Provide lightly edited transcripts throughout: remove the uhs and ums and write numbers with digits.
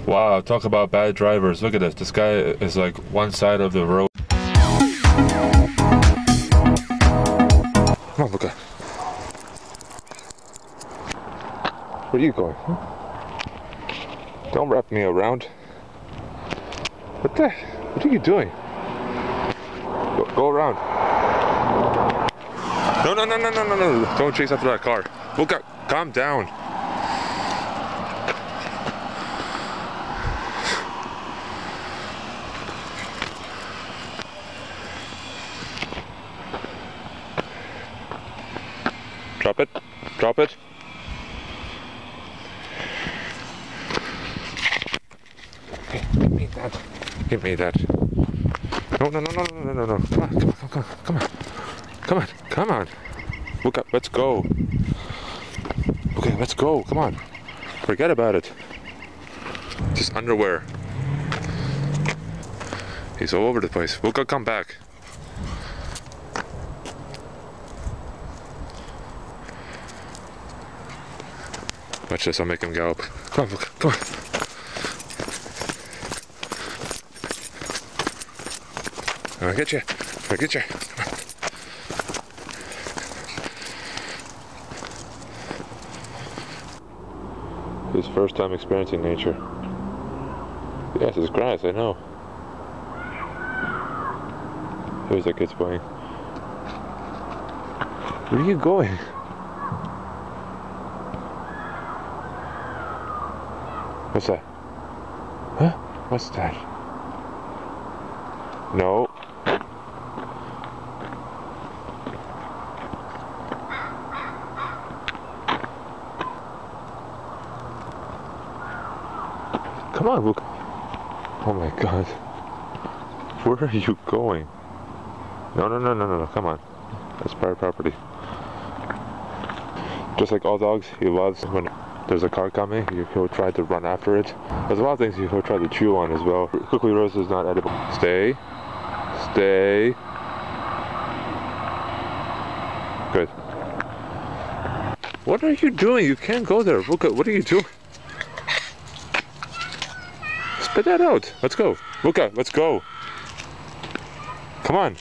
Wow, talk about bad drivers. Look at this. This guy is like one side of the road. Come on, Luca. Where are you going? Huh? Don't wrap me around. What are you doing? Go around. No. Don't chase after that car. Luca, calm down. Drop it. Drop it. Okay, give me that. Give me that. No. Come on. Look up, let's go. Okay, let's go. Come on. Forget about it. Just underwear. He's all over the place. We'll come back. Watch this, I'll make him gallop. Come on, Luca, come on. I'll get you. Come on. His first time experiencing nature. Yes, it's grass, I know. Here's that kid's playing. Where are you going? What's that? Huh? What's that? No. Come on, Luke. Oh my God. Where are you going? No. Come on. That's private property. Just like all dogs, he loves when there's a car coming, he'll try to run after it. There's a lot of things he'll try to chew on as well. Quickly roast is not edible. Stay. Good. What are you doing? You can't go there. Luca, what are you doing? Spit that out. Let's go. Luca, let's go. Come on.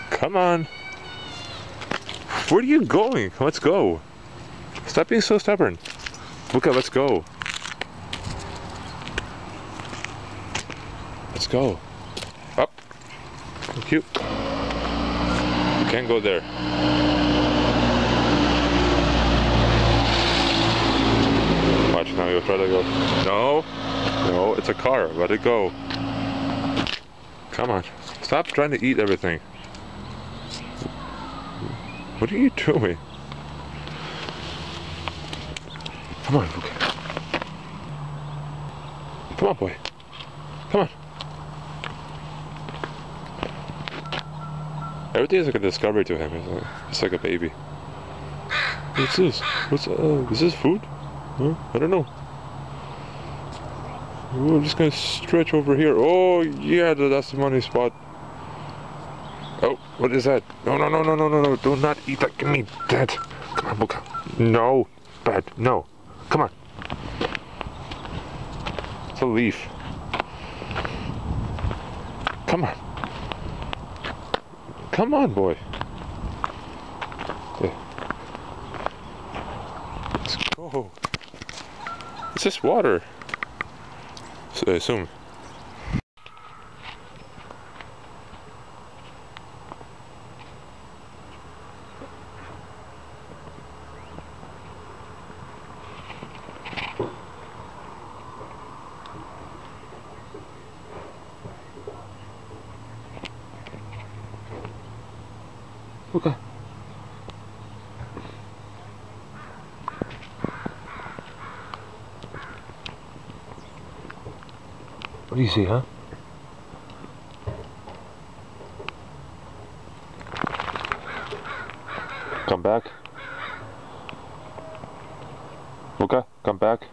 Come on. Where are you going? Let's go. Stop being so stubborn. Luca, let's go. Let's go. Up. Thank you. You can't go there. Watch, now you'll try to go. No, it's a car. Let it go. Come on. Stop trying to eat everything. What are you doing? Come on, Luca. Come on, boy. Come on. Everything is like a discovery to him. It's like a baby. What's this? Is this food? Huh? I don't know. Oh, I'm just gonna stretch over here. Oh, yeah, that's the money spot. Oh, what is that? No. Do not eat that. Give me that. Come on, Luca. No. Bad. No. Come on. It's a leaf. Come on. Come on, boy. Yeah. Let's go. It's just water. So I assume. Luca. What do you see, huh? Come back. Luca, come back.